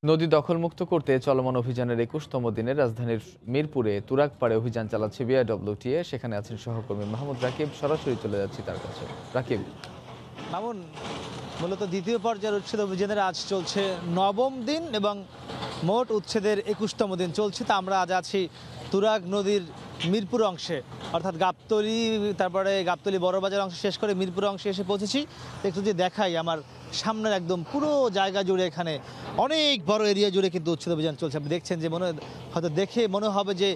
নদী দখলমুক্ত করতে চলমান অভিযানের ২১তম দিনে রাজধানীর মিরপুরে তুরাগপাড়ে অভিযান চালাচ্ছে বিআইডব্লিউটিএ। সেখানে আছেন সহকর্মী মাহমুদ রাকিব। সরাসরি চলে যাচ্ছি তার কাছে। রাকিব। মামুন, মূলত দ্বিতীয় পর্যায়ের উচ্ছেদ অভিযানের আজ চলছে নবম দিন এবং মোট উচ্ছেদের ২১তম দিন চলছে। তা আমরা আজ আছি তুরাগ নদীর মিরপুর অংশে, অর্থাৎ গাবতলী, তারপরে গাবতলী বড়বাজার অংশ শেষ করে মিরপুর অংশে এসে পৌঁছেছি। একটু যদি দেখাই, আমার সামনের একদম পুরো জায়গা জুড়ে এখানে অনেক বড় এরিয়া জুড়ে কিন্তু উচ্ছেদ অভিযান চলছে। আপনি দেখছেন যে হয়তো দেখে মনে হবে যে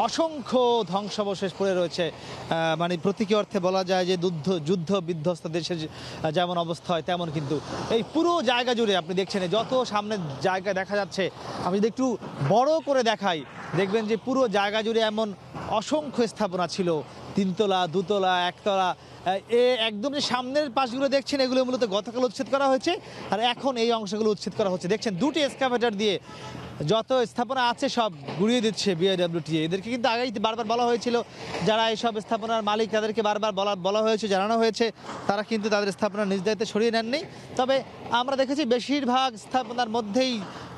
অসংখ্য ধ্বংসাবশেষ পড়ে রয়েছে। মানে প্রতীকী অর্থে বলা যায় যে যুদ্ধ বিধ্বস্ত দেশের যেমন অবস্থা হয় তেমন কিন্তু এই পুরো জায়গা জুড়ে আপনি দেখছেন যত সামনের জায়গা দেখা যাচ্ছে। আমি যদি একটু বড় করে দেখাই, দেখবেন যে পুরো জায়গা জুড়ে এমন অসংখ্য স্থাপনা ছিল, ৩ তলা, ২ তলা, ১ তলা। একদম যে সামনের পাশগুলো দেখছেন, এগুলো মূলত গতকাল উচ্ছেদ করা হয়েছে আর এখন এই অংশগুলো উচ্ছেদ করা হচ্ছে। দেখছেন দুটি এক্সকাভেটর দিয়ে যত স্থাপনা আছে সব গুড়িয়ে দিচ্ছে বিআইডব্লিউটিএ। এদেরকে কিন্তু আগেই বারবার বলা হয়েছিল, যারা এইসব স্থাপনার মালিক তাদেরকে বারবার বলা হয়েছে, জানানো হয়েছে, তারা কিন্তু তাদের স্থাপনা নিজ দায়িত্বে সরিয়ে নেননি। তবে আমরা দেখেছি বেশিরভাগ স্থাপনার মধ্যেই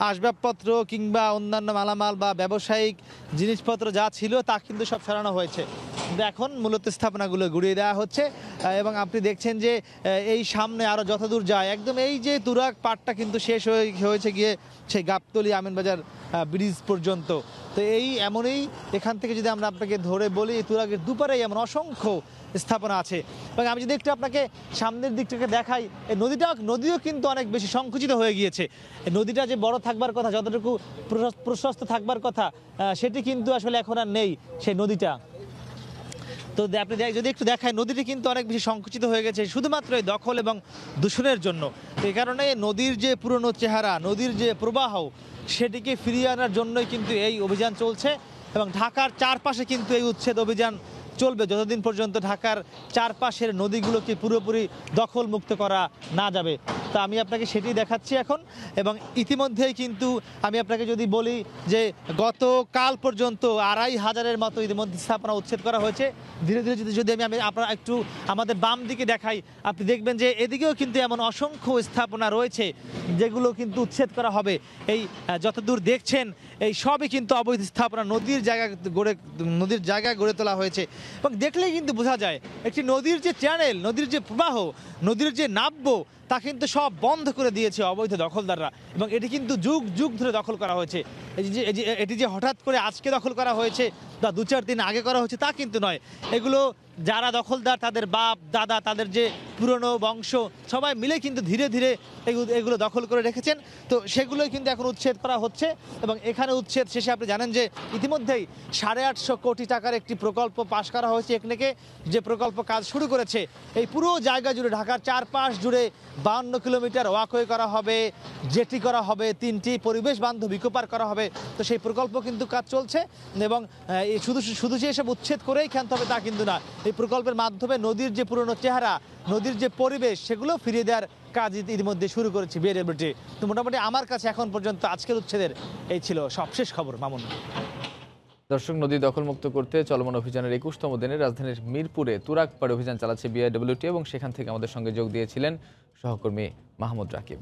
আসবাবপত্র কিংবা অন্যান্য মালামাল বা ব্যবসায়িক জিনিসপত্র যা ছিল তা কিন্তু সব সরানো হয়েছে। কিন্তু এখন মূলত স্থাপনাগুলো গুড়িয়ে দেওয়া হচ্ছে এবং আপনি দেখছেন যে এই সামনে আরও যতদূর যায় একদম এই যে তুরাগ পাড়টা কিন্তু শেষ হয়েছে গিয়ে সেই গাবতলী আমিনবাজার ব্রিজ পর্যন্ত। তো এই এমনই, এখান থেকে যদি আমরা আপনাকে ধরে বলি, তুরাগের দুপারেই এমন অসংখ্য স্থাপনা আছে। এবং আমি যদি একটু আপনাকে সামনের দিকটাকে দেখাই, এই নদীও কিন্তু অনেক বেশি সংকুচিত হয়ে গিয়েছে। এই নদীটা যে বড় থাকবার কথা, যতটুকু প্রশস্ত থাকবার কথা, সেটি কিন্তু আসলে এখন আর নেই সেই নদীটা। তো আপনি যদি একটু দেখায়, নদীটি কিন্তু অনেক বেশি সংকুচিত হয়ে গেছে শুধুমাত্র এই দখল এবং দূষণের জন্য। এই কারণে নদীর যে পুরনো চেহারা, নদীর যে প্রবাহ, সেটিকে ফিরিয়ে আনার জন্যই কিন্তু এই অভিযান চলছে এবং ঢাকার চারপাশে কিন্তু এই উচ্ছেদ অভিযান চলবে যতদিন পর্যন্ত ঢাকার চারপাশের নদীগুলোকে পুরোপুরি দখলমুক্ত করা না যাবে। তা আমি আপনাকে সেটি দেখাচ্ছি এখন। এবং ইতিমধ্যেই কিন্তু আমি আপনাকে যদি বলি যে গতকাল পর্যন্ত ২,৫০০-এর মতো ইতিমধ্যে স্থাপনা উচ্ছেদ করা হয়েছে। ধীরে ধীরে যদি আমি আপনারা একটু আমাদের বাম দিকে দেখাই, আপনি দেখবেন যে এদিকেও কিন্তু এমন অসংখ্য স্থাপনা রয়েছে যেগুলো কিন্তু উচ্ছেদ করা হবে। এই যতদূর দেখছেন এই সবই কিন্তু অবৈধ স্থাপনা, নদীর জায়গায় গড়ে তোলা হয়েছে। এবং দেখলেই কিন্তু বোঝা যায় একটি নদীর যে চ্যানেল, নদীর যে প্রবাহ, নদীর যে নাব্য, তা কিন্তু সব বন্ধ করে দিয়েছে অবৈধ দখলদাররা। এবং এটি কিন্তু যুগ যুগ ধরে দখল করা হয়েছে। এটি যে হঠাৎ করে আজকে দখল করা হয়েছে বা ২-৪ দিন আগে করা হয়েছে তা কিন্তু নয়। এগুলো যারা দখলদার, তাদের বাপ দাদা, তাদের যে পুরনো বংশ, সবাই মিলে কিন্তু ধীরে ধীরে এগুলো দখল করে রেখেছেন। তো সেগুলোই কিন্তু এখন উচ্ছেদ করা হচ্ছে। এবং এখানে উচ্ছেদ শেষে আপনি জানেন যে ইতিমধ্যেই ৮৫০ কোটি টাকার একটি প্রকল্প পাশ করা হয়েছে একনেকে, যে প্রকল্প কাজ শুরু করেছে। এই পুরো জায়গা জুড়ে, ঢাকার চারপাশ জুড়ে ৫২ কিলোমিটার ওয়াকওয়ে করা হবে, জেটি করা হবে, ৩টি পরিবেশ বান্ধব ইকো পার্ক করা হবে। তো সেই প্রকল্প কিন্তু কাজ চলছে এবং শুধু যে এসব উচ্ছেদ করেই ক্ষান্ত হবে তা কিন্তু না। এই প্রকল্পের মাধ্যমে নদীর যে পুরনো চেহারা, নদীর যে পরিবেশ, সেগুলো ফিরিয়ে দেওয়ার কাজ ইতিমধ্যে শুরু করেছে বিআইডব্লিউটিএ। তো মোটামুটি আমার কাছে এখন পর্যন্ত আজকের উচ্ছেদের এই ছিল সবশেষ খবর। মামুন। দর্শক, নদী দখলমুক্ত করতে চলমান অভিযানের ২১তম দিনে রাজধানীর মিরপুরে তুরাগপাড়ে অভিযান চালাচ্ছে বিআইডব্লিউটিএ এবং সেখান থেকে আমাদের সঙ্গে যোগ দিয়েছিলেন সহকর্মী মাহমুদ রাকিব।